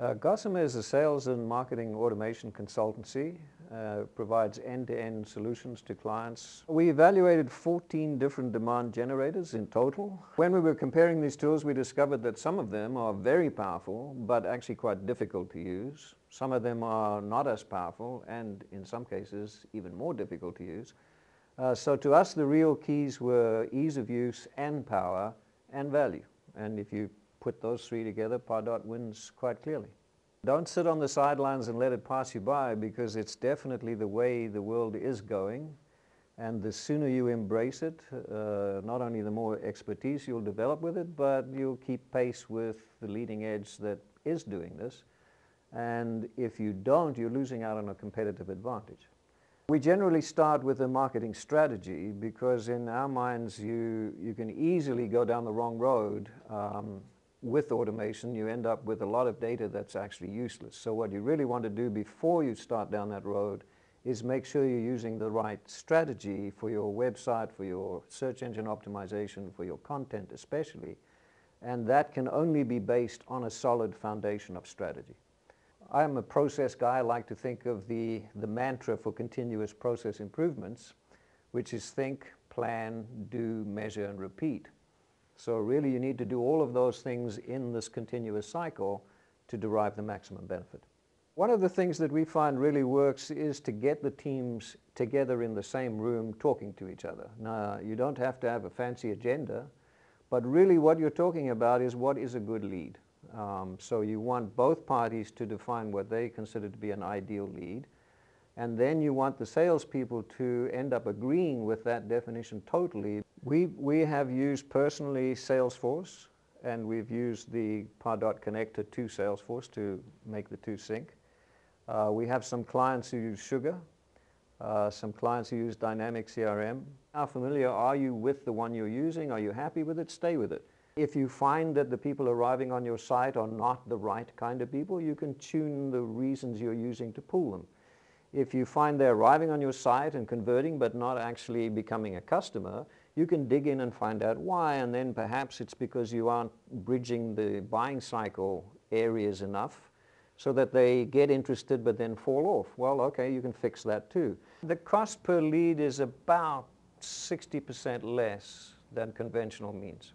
Gossamar is a sales and marketing automation consultancy, provides end-to-end solutions to clients. We evaluated 14 different demand generators in total. When we were comparing these tools, we discovered that some of them are very powerful, but actually quite difficult to use. Some of them are not as powerful, and in some cases, even more difficult to use. So to us, the real keys were ease of use and power and value. And if you put those three together, Pardot wins quite clearly. Don't sit on the sidelines and let it pass you by, because it's definitely the way the world is going. And the sooner you embrace it, not only the more expertise you'll develop with it, but you'll keep pace with the leading edge that is doing this. And if you don't, you're losing out on a competitive advantage. We generally start with a marketing strategy, because in our minds you can easily go down the wrong road. With automation, you end up with a lot of data that's actually useless. So what you really want to do before you start down that road is make sure you're using the right strategy for your website, for your search engine optimization, for your content especially. And that can only be based on a solid foundation of strategy. I'm a process guy. I like to think of the mantra for continuous process improvements, which is think, plan, do, measure, and repeat. So really you need to do all of those things in this continuous cycle to derive the maximum benefit. One of the things that we find really works is to get the teams together in the same room talking to each other. Now, you don't have to have a fancy agenda, but really what you're talking about is what is a good lead. So you want both parties to define what they consider to be an ideal lead, and then you want the salespeople to end up agreeing with that definition totally. We have used personally Salesforce, and we've used the Pardot connector to Salesforce to make the two sync. We have some clients who use Sugar, some clients who use Dynamic CRM. How familiar are you with the one you're using? Are you happy with it? Stay with it. If you find that the people arriving on your site are not the right kind of people, you can tune the reasons you're using to pull them. If you find they're arriving on your site and converting but not actually becoming a customer, you can dig in and find out why, and then perhaps it's because you aren't bridging the buying cycle areas enough so that they get interested but then fall off. Well, okay, you can fix that too. The cost per lead is about 60% less than conventional means.